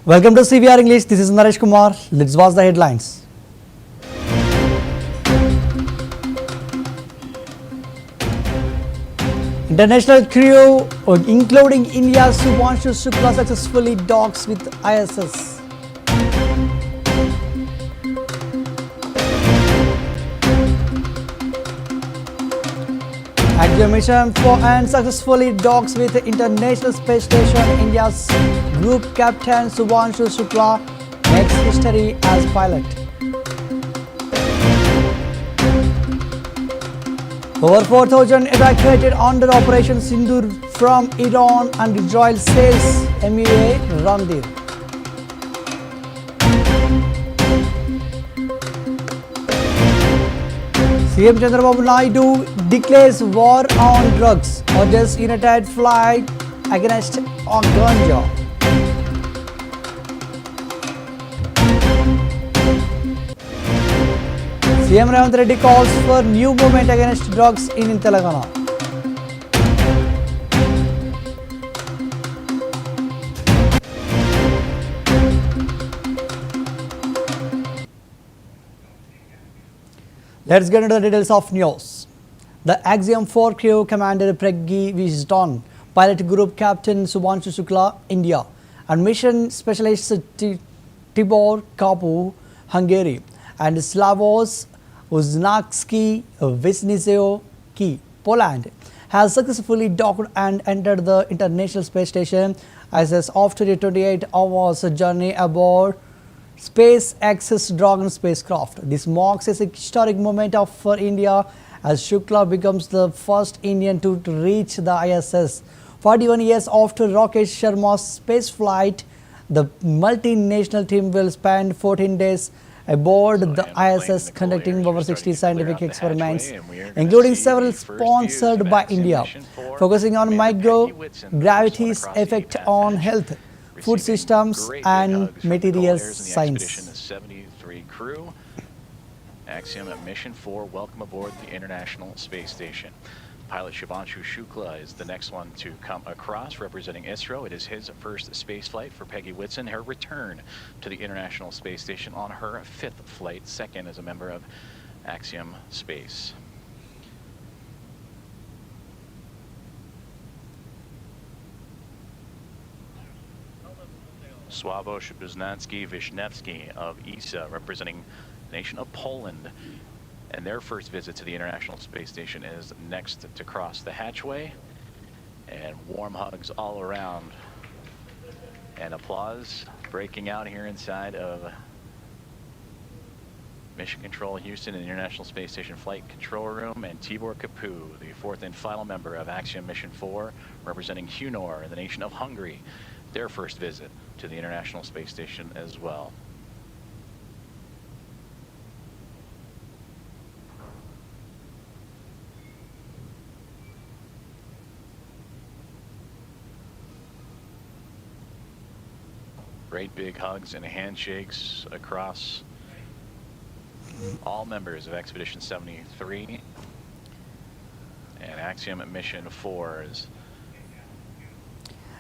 Welcome to CVR English. This is Naresh Kumar. Let's watch the headlines. International crew, including India's Subhanshu Shukla, successfully docks with ISS. Axiom mission for and successfully docks with the International Space Station. India's group captain Subhanshu Shukla makes history as pilot. Over 4,000 evacuated under Operation Sindoor from Iran and Israel, says MEA Randir. CM Chandrababu Naidu declares war on drugs, urges united fight against ganja. CM Rajnath Reddy calls for new movement against drugs in Telangana. Let's get into the details of news. The Axiom 4 crew commander Peggy Wisdom, pilot group captain Subhanshu Shukla, India, and mission specialist Tibor Kapu, Hungary, and Slavos Uznakski Wisniewski, Poland, has successfully docked and entered the International Space Station ISS after a 28-hour journey aboard SpaceX's Dragon spacecraft. This marks a historic moment for India as Shukla becomes the first Indian to reach the ISS. 41 years after Rakesh Sharma's space flight, the multinational team will spend 14 days aboard the ISS conducting over 60 scientific experiments, including several sponsored by India, focusing on microgravity's effect on health, food systems and materials science. 73 crew, Axiom at Mission 4, welcome aboard the International Space Station. Pilot Subhanshu Shukla is the next one to come across, representing ISRO. It is his first space flight for Peggy Whitson, her return to the International Space Station on her 5th flight, second as a member of Axiom Space. Sławosz Buznansky Wisniewski of ESA, representing the nation of Poland, and their first visit to the International Space Station is next to cross the hatchway, and warm hugs all around and applause breaking out here inside of Mission Control Houston and the International Space Station Flight Control Room. And Tibor Kapu, the fourth and final member of Axiom Mission 4, representing Hunor and the nation of Hungary, their first visit to the International Space Station as well. Great big hugs and handshakes across all members of Expedition 73 and Axiom Mission 4's.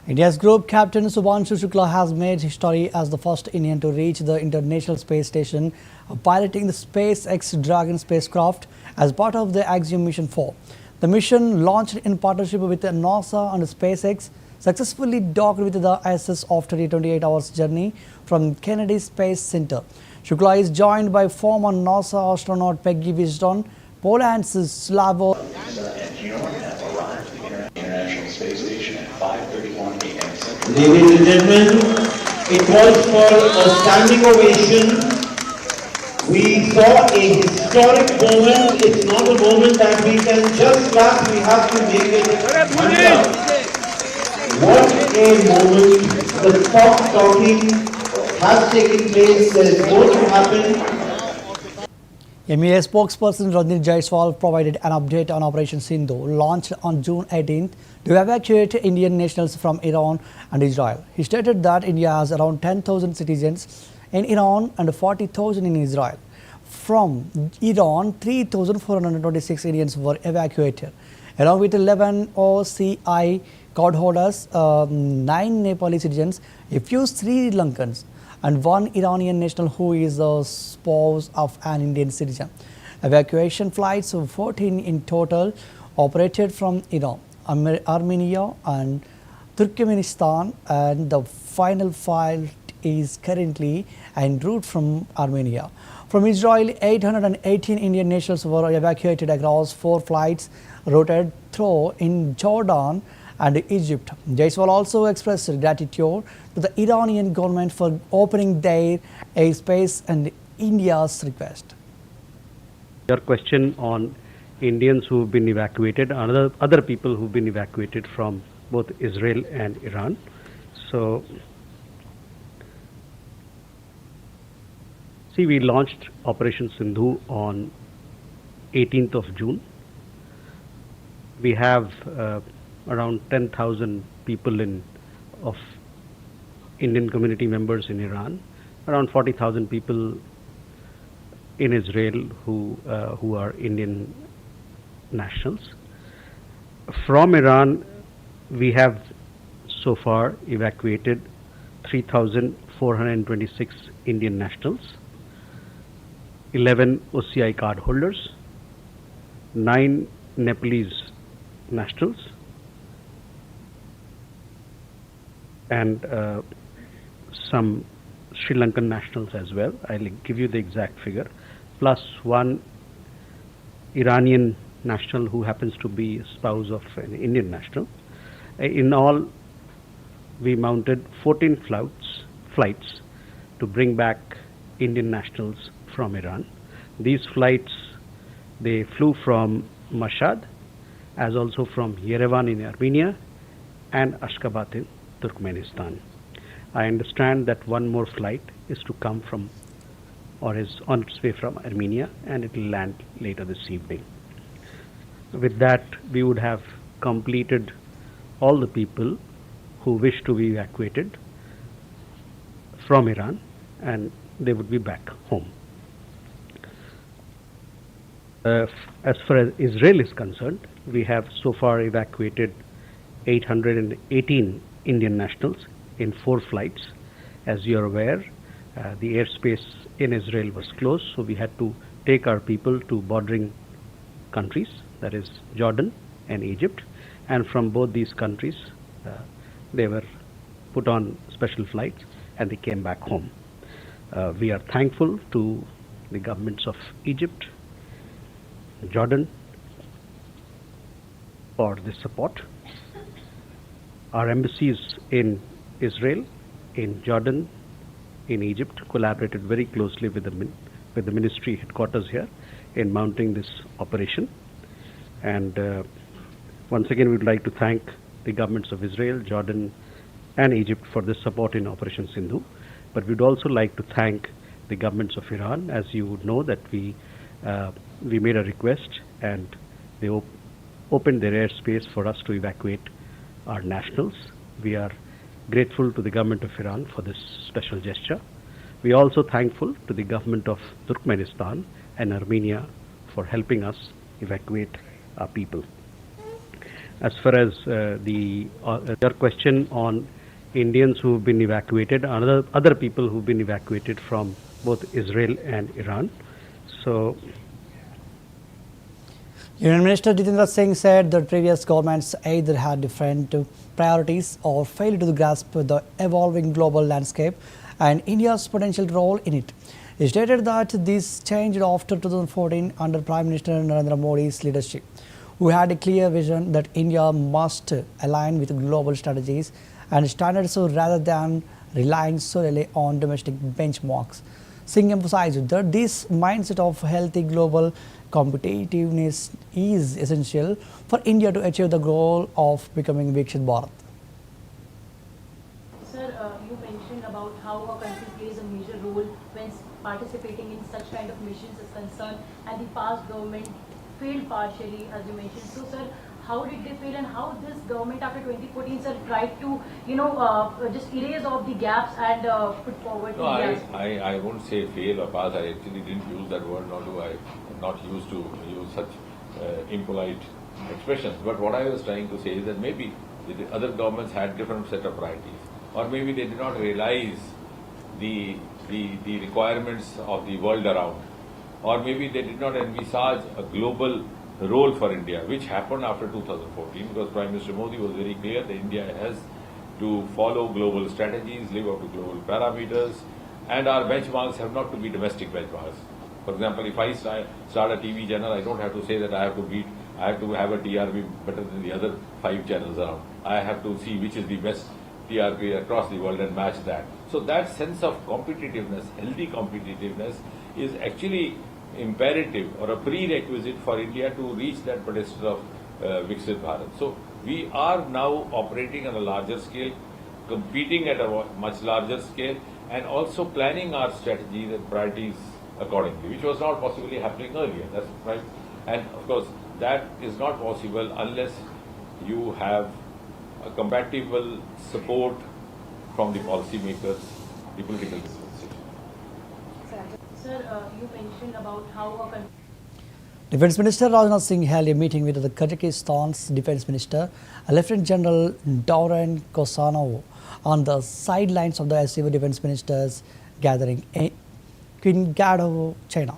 India's group captain Subhanshu Shukla has made history as the first Indian to reach the International Space Station, piloting the SpaceX Dragon spacecraft as part of the Axiom Mission 4. The mission, launched in partnership with NASA and SpaceX, successfully docked with the ISS after a 28-hour journey from Kennedy Space Center. Shukla is joined by former NASA astronaut Peggy Wisdom, Poland's Slavoj. International Space Station at 5:31 a.m. Central. Ladies and gentlemen, it was for a standing ovation. We saw a historic moment. It's not a moment that we can just clap. We have to make it wonder. What a moment. The soft talking has taken place. There is more to happen. MEA spokesperson Ranjit Jaiswal provided an update on Operation Sindoor, launched on June 18th to evacuate Indian nationals from Iran and Israel. He stated that India has around 10,000 citizens in Iran and 40,000 in Israel. From Iran, 3,426 Indians were evacuated, along with 11 OCI cardholders, 9 Nepali citizens, a few Sri Lankans, and 1 Iranian national who is a spouse of an Indian citizen. Evacuation flights of 14 in total operated from Iran, Armenia, and Turkmenistan, and the final flight is currently en route from Armenia. From Israel, 818 Indian nationals were evacuated across 4 flights routed through in Jordan and Egypt. Jaiswal also expressed gratitude to the Iranian government for opening their airspace and India's request. Your question on Indians who have been evacuated and other people who have been evacuated from both Israel and Iran. So, see, we launched Operation Sindhu on 18th of June. We have around 10,000 people of Indian community members in Iran, around 40,000 people in Israel who are Indian nationals. From Iran, we have so far evacuated 3,426 Indian nationals, 11 OCI card holders, 9 Nepalese nationals, and some Sri Lankan nationals as well. I'll give you the exact figure, plus 1 Iranian national who happens to be a spouse of an Indian national. In all, we mounted 14 flights to bring back Indian nationals from Iran. These flights, they flew from Mashhad, as also from Yerevan in Armenia and Ashgabat in Turkmenistan. I understand that one more flight is to come from, or is on its way from Armenia, and it will land later this evening. With that, we would have completed all the people who wish to be evacuated from Iran, and they would be back home. As far as Israel is concerned, we have so far evacuated 818 Indian nationals in 4 flights. As you are aware, the airspace in Israel was closed, so we had to take our people to bordering countries, that is Jordan and Egypt, and from both these countries they were put on special flights and they came back home. We are thankful to the governments of Egypt, Jordan for this support. Our embassies in Israel, in Jordan, in Egypt collaborated very closely with the ministry headquarters here in mounting this operation. And once again, we would like to thank the governments of Israel, Jordan, and Egypt for this support in Operation Sindhu. But we'd also like to thank the governments of Iran. As you would know, that we made a request and they opened their airspace for us to evacuate our nationals. We are grateful to the government of Iran for this special gesture. We are also thankful to the government of Turkmenistan and Armenia for helping us evacuate our people. As far as your question on Indians who have been evacuated and other people who have been evacuated from both Israel and Iran. So, Union Minister Rajnath Singh said that previous governments either had different priorities or failed to grasp the evolving global landscape and India's potential role in it. He stated that this changed after 2014 under Prime Minister Narendra Modi's leadership, who had a clear vision that India must align with global strategies and standards rather than relying solely on domestic benchmarks. Singh emphasized that this mindset of healthy global competitiveness is essential for India to achieve the goal of becoming Viksit Bharat. Sir, you mentioned about how a country plays a major role when participating in such kind of missions is concerned, and the past government failed partially, as you mentioned. So, sir, how did they fail, and how this government after 2014, sir, tried to, just erase off the gaps and put forward No, the gaps? I won't say fail or pass. I actually didn't use that word, nor do I not used to use such impolite expressions. But what I was trying to say is that maybe the other governments had different set of priorities, or maybe they did not realize the requirements of the world around, or maybe they did not envisage a global role for India, which happened after 2014, because Prime Minister Modi was very clear that India has to follow global strategies, live up to global parameters, and our benchmarks have not to be domestic benchmarks. For example, if I start a TV channel, I don't have to say that I have to have a TRP better than the other 5 channels around. I have to see which is the best TRP across the world and match that. So that sense of competitiveness, healthy competitiveness, is actually imperative or a prerequisite for India to reach that pedestal of Viksit Bharat. So we are now operating on a larger scale, competing at a much larger scale, and also planning our strategies and priorities accordingly, which was not possibly happening earlier. That's right. And of course, that is not possible unless you have a compatible support from the policymakers, the political dispensation. Sir, you mentioned about how a Defence Minister Rajnath Singh held a meeting with the Kazakhstan's Defence Minister, Lieutenant General Dauren Kosanov, on the sidelines of the SCO Defence Ministers gathering in Qingdao, China.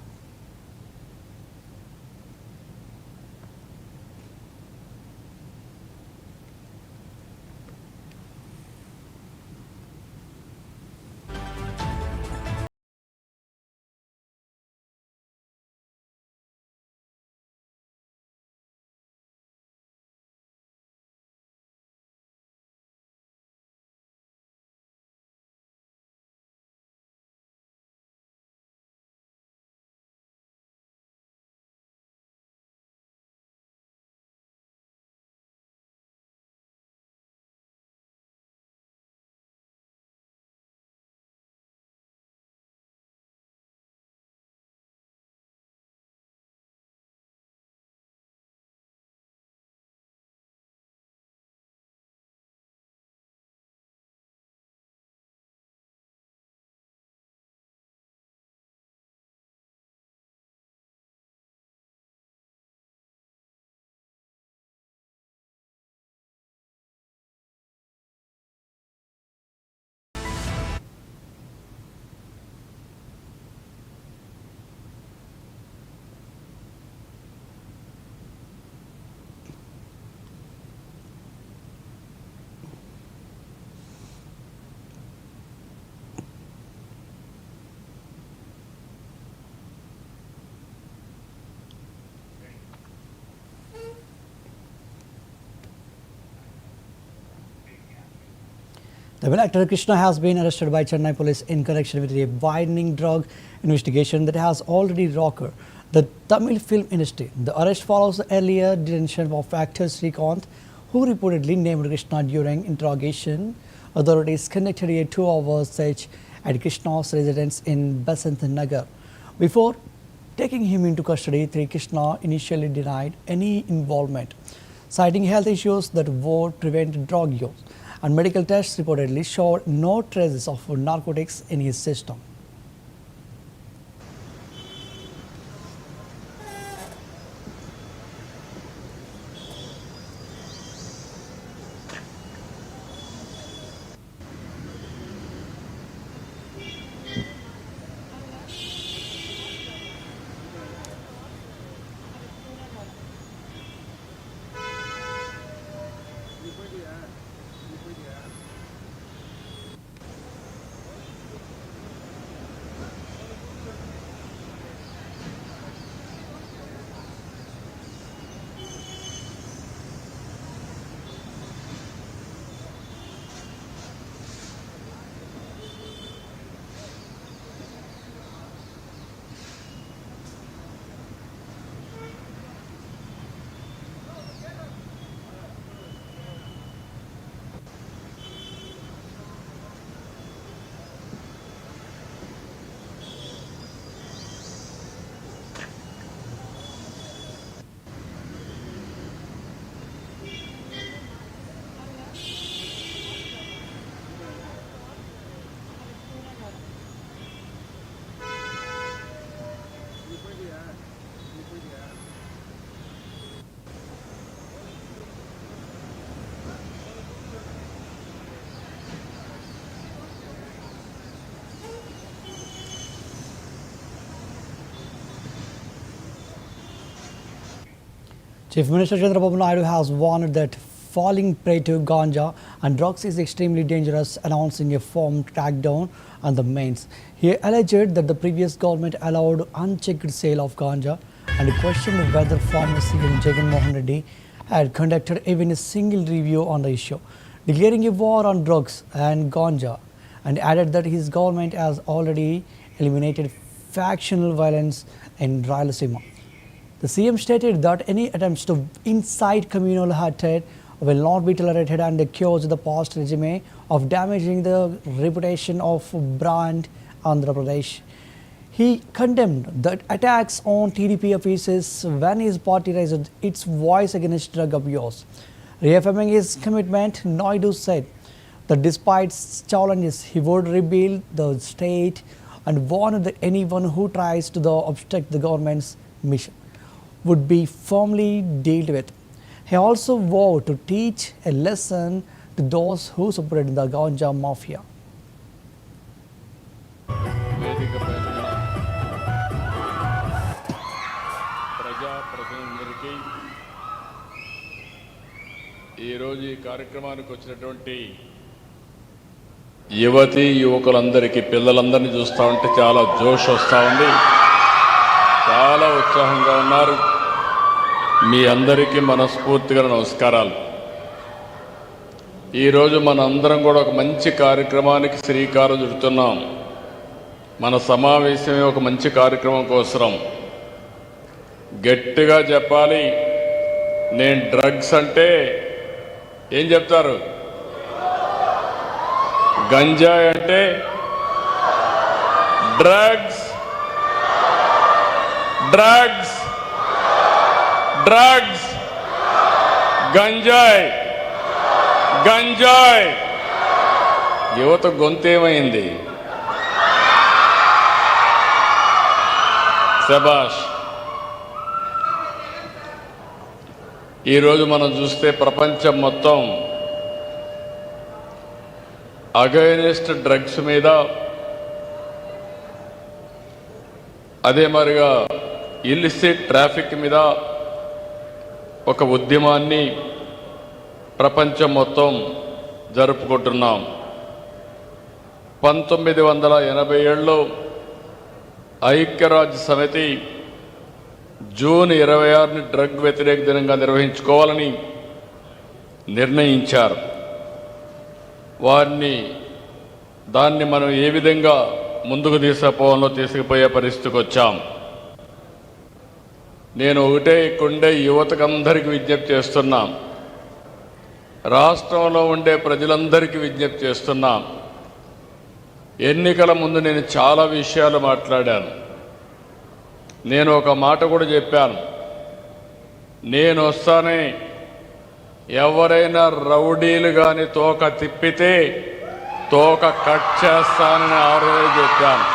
The film actor Krishna has been arrested by Chennai police in connection with a widening drug investigation that has already rocked the Tamil film industry. The arrest follows the earlier detention of actor Srikanth, who reportedly named Krishna during interrogation. Authorities conducted a 2-hour search at Krishna's residence in Basant Nagar. Before taking him into custody, Krishna initially denied any involvement, citing health issues that would prevent drug use, and medical tests reportedly showed no traces of narcotics in his system. Chief Minister Chandrababu Naidu has warned that falling prey to ganja and drugs is extremely dangerous, announcing a firm crackdown on the mains. He alleged that the previous government allowed unchecked sale of ganja and questioned whether former CM Jagan Mohan Reddy had conducted even a single review on the issue, declaring a war on drugs and ganja, and added that his government has already eliminated factional violence in Rayalaseema. The CM stated that any attempts to incite communal hatred will not be tolerated and accused the past regime of damaging the reputation of brand Andhra Pradesh. He condemned the attacks on TDP offices when his party raised its voice against drug abuse. Reaffirming his commitment, Naidu said that despite challenges, he would rebuild the state and warned that anyone who tries to obstruct the government's mission would be firmly dealt with. He also vowed to teach a lesson to those who supported the ganja mafia. వేదిక పైన ప్రజాప్రతినిధులందరికీ ఈరోజు ఈ కార్యక్రమానికి వచ్చినటువంటి యువతి యువకులందరికీ పిల్లలందరినీ చూస్తూ ఉంటే చాలా జోష్ వస్తూ ఉంది, చాలా ఉత్సాహంగా ఉన్నారు. మీ అందరికీ మనస్ఫూర్తిగా నమస్కారాలు. ఈరోజు మన అందరం కూడా ఒక మంచి కార్యక్రమానికి శ్రీకారం చుడుతున్నాం. మన సమావేశమే ఒక మంచి కార్యక్రమం కోసం. గట్టిగా చెప్పాలి, నేను డ్రగ్స్ అంటే ఏం చెప్తారు? గంజాయి అంటే డ్రగ్స్, డ్రగ్స్, డ్రగ్స్, గంజాయి, గంజాయి. యువత గొంతేమైంది? శబాష్. ఈరోజు మనం చూస్తే ప్రపంచం మొత్తం అగైనెస్ట్ డ్రగ్స్ మీద, అదే మరిగా ఇల్లిసిట్ ట్రాఫిక్ మీద ఒక ఉద్యమాన్ని ప్రపంచం మొత్తం జరుపుకుంటున్నాం. 1987లో ఐక్యరాజ్య సమితి జూన్ 26ని డ్రగ్ వ్యతిరేక దినంగా నిర్వహించుకోవాలని నిర్ణయించారు. దాన్ని మనం ఏ విధంగా ముందుకు తీసుకుపోయే పరిస్థితికి వచ్చాం. నేను ఒకటే ఇక్కడుండే యువతకందరికీ విజ్ఞప్తి చేస్తున్నాం, రాష్ట్రంలో ఉండే ప్రజలందరికీ విజ్ఞప్తి చేస్తున్నాం. ఎన్నికల ముందు నేను చాలా విషయాలు మాట్లాడాను. నేను ఒక మాట కూడా చెప్పాను, నేను వస్తానే ఎవరైనా రౌడీలు కానీ తోక తిప్పితే తోక కట్ చేస్తానని ఆ రోజు చెప్పాను.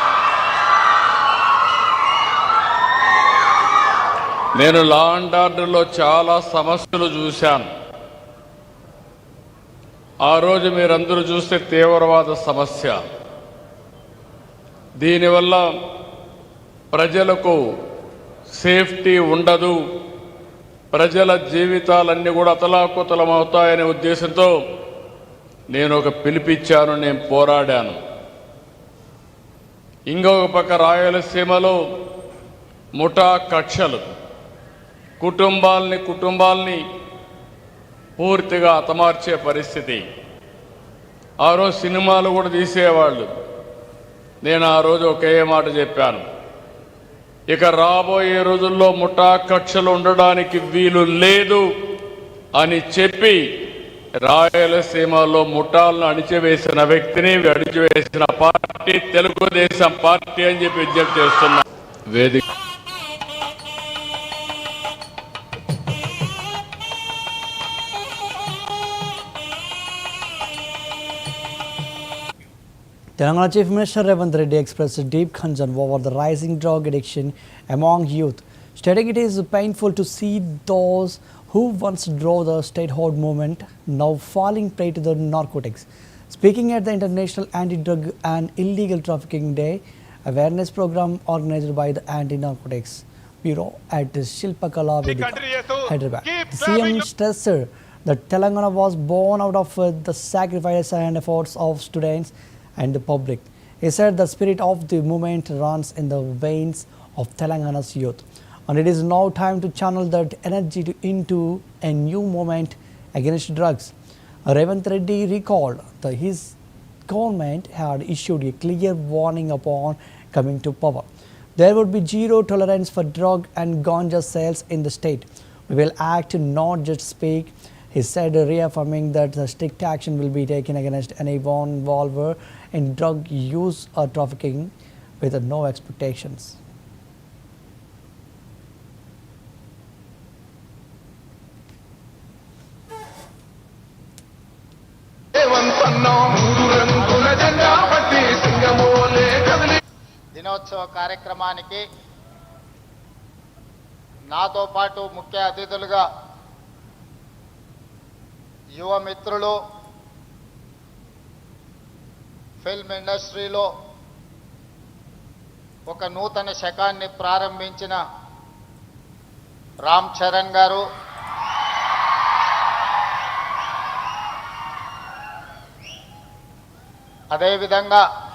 నేను లా అండ్ ఆర్డర్లో చాలా సమస్యలు చూశాను. ఆ రోజు మీరందరూ చూస్తే తీవ్రవాద సమస్య. దీనివల్ల ప్రజలకు సేఫ్టీ ఉండదు, ప్రజల జీవితాలన్నీ కూడా అతలాకుతలమవుతాయనే ఉద్దేశంతో నేను ఒక పిలిపిచ్చాను, నేను పోరాడాను. ఇంకొక పక్క రాయలసీమలో ముఠా కక్షలు కుటుంబాల్ని పూర్తిగా హతమార్చే పరిస్థితి. ఆ రోజు సినిమాలు కూడా తీసేవాళ్ళు. నేను ఆ రోజు ఒకే మాట చెప్పాను, ఇక రాబోయే రోజుల్లో ముఠా కక్షలు ఉండడానికి వీలు లేదు అని చెప్పి రాయలసీమలో ముఠాలను అణిచివేసిన వ్యక్తిని, అణిచివేసిన పార్టీ తెలుగుదేశం పార్టీ అని చెప్పి విజ్ఞప్తి చేస్తున్నా. వేదిక Telangana Chief Minister Revanth Reddy expressed deep concern over the rising drug addiction among youth, stating it is painful to see those who once drove the statehood movement now falling prey to the narcotics. Speaking at the International Anti-Drug and Illegal Trafficking Day awareness program organized by the Anti-Narcotics Bureau at Shilpakala Vedika, continue to Hyderabad. keep The CM driving- stressed that Telangana was born out of the sacrifices and efforts of students and the public. He said the spirit of the movement runs in the veins of Telangana's youth, and it is now time to channel that energy into a new movement against drugs. Revanth Reddy recalled that his government had issued a clear warning upon coming to power. There would be zero tolerance for drug and ganja sales in the state. We will act, not just speak, he said, reaffirming that the strict action will be taken against anyone involved in drug use or trafficking with no expectations. దినోత్సవ కార్యక్రమానికి నాతో పాటు ముఖ్య అతిథులుగా యువ మిత్రులు, film ఇండస్ట్రీలో ఒక నూతన శకాన్ని ప్రారంభించిన రామ్ చరణ్ గారు, అదేవిధంగా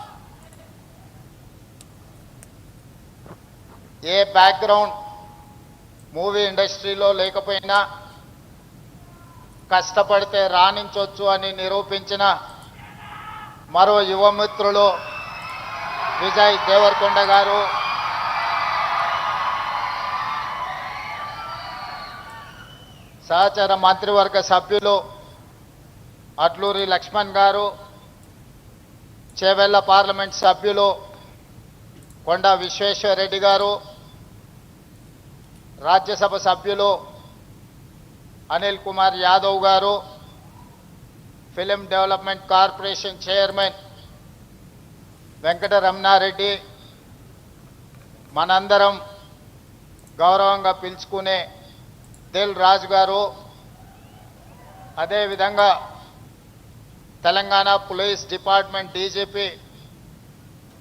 ఏ బ్యాక్గ్రౌండ్ మూవీ ఇండస్ట్రీలో లేకపోయినా కష్టపడితే రాణించవచ్చు అని నిరూపించిన మరో యువమిత్రులు విజయ్ దేవరకొండ గారు, సహచర మంత్రివర్గ సభ్యులు అట్లూరి లక్ష్మణ్ గారు, చేవెళ్ల పార్లమెంట్ సభ్యులు కొండా విశ్వేశ్వరరెడ్డి గారు, రాజ్యసభ సభ్యులు Anil Kumar Yadav garu, film development corporation chairman Venkataramana Reddy, మనందరం గౌరవంగా పిలుచుకునే దిల్ రాజు గారు, అదేవిధంగా Telangana police department DGP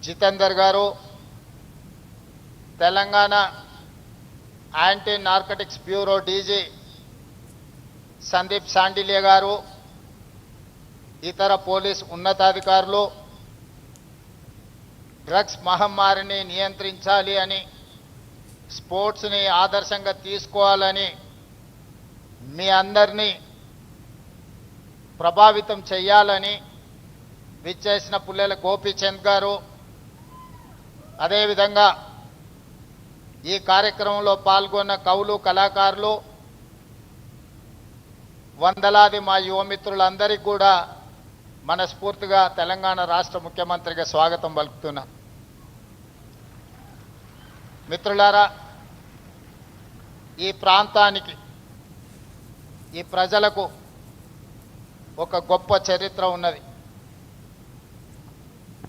Jitender garu, Telangana anti narcotics bureau DG Sandeep Shandilya garu, ఇతర పోలీస్ ఉన్నతాధికారులు, డ్రగ్స్ మహమ్మారిని నియంత్రించాలి అని, స్పోర్ట్స్ని ఆదర్శంగా తీసుకోవాలని మీ అందరినీ ప్రభావితం చేయాలని విచ్చేసిన పుల్లెల గోపీచంద్ గారు, అదేవిధంగా ఈ కార్యక్రమంలో పాల్గొన్న కవులు, కళాకారులు, వందలాది మా యువమిత్రులందరికీ కూడా మనస్ఫూర్తిగా తెలంగాణ రాష్ట్ర ముఖ్యమంత్రిగా స్వాగతం పలుకుతున్నా. మిత్రులారా, ఈ ప్రాంతానికి, ఈ ప్రజలకు ఒక గొప్ప చరిత్ర ఉన్నది.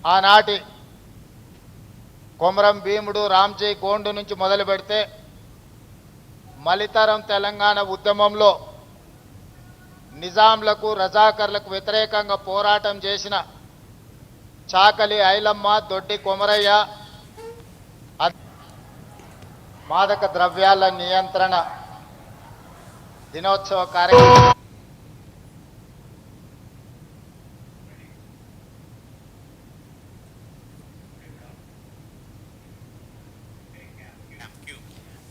ఆనాటి కొమరం భీముడు, రామ్జీ గోండు నుంచి మొదలు పెడితే మలితరం తెలంగాణ ఉద్యమంలో నిజాంలకు, రజాకర్లకు వ్యతిరేకంగా పోరాటం చేసిన చాకలి ఐలమ్మ, దొడ్డి కొమరయ్య, మాదక ద్రవ్యాల నియంత్రణ దినోత్సవ కార్యక్రమం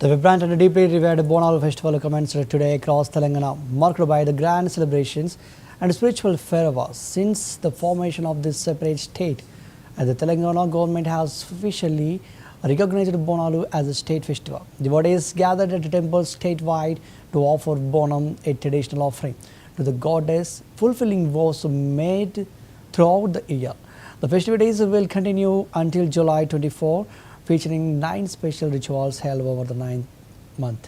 The vibrant and deeply revered Bonal Festival commenced today across Telangana, marked by the grand celebrations and spiritual fervor since the formation of this separate state. And the Telangana government has officially recognized Bonalu as a state festival. Devotees gathered at temples statewide to offer Bonam, a traditional offering to the goddess, fulfilling vows made throughout the year. The festivities will continue until July 24, featuring 9 special rituals held over the 9th month.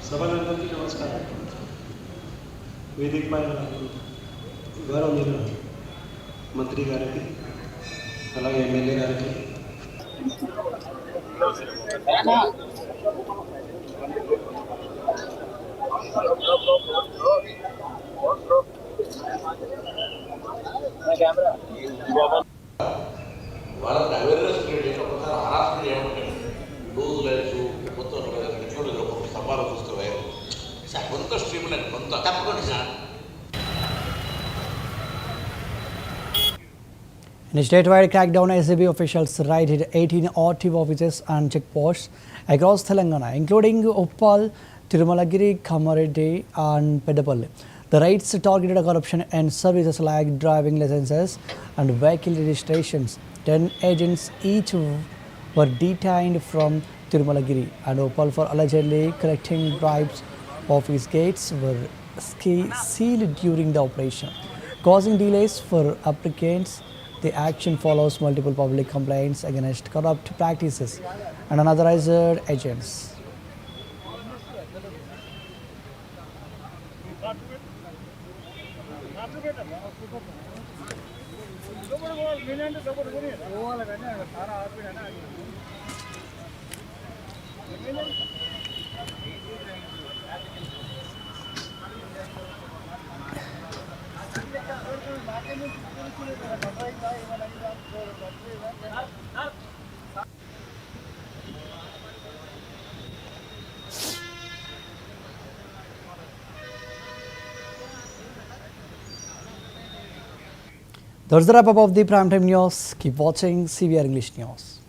సభలందరికీ నమస్కారం. వేదిక పైన గౌరవనీయులు మంత్రి గారికి అలాగే MLA గారికి వాళ్ళకి awareness create చేసి ఒకసారి హరాస్మెంట్ చేయమంటే లూజ్ లైఫ్ మొత్తం సభలో చూస్తే సార్ కొంత స్ట్రీమ్ లేదు కొంత తప్పకుండా sir. In a statewide crackdown, SCB officials raided 18 RTO offices and checkposts across Telangana, including Uppal, Tirumalagiri, Kamareddy and Peddapalli. The raids targeted corruption and services like driving licenses and vehicle registrations. 10 agents each were detained from Tirumalagiri and Uppal for allegedly collecting bribes. Office gates were sealed during the operation, causing delays for applicants. The action follows multiple public complaints against corrupt practices and unauthorized agents. That's the wrap up of the primetime news. Keep watching CVR English News.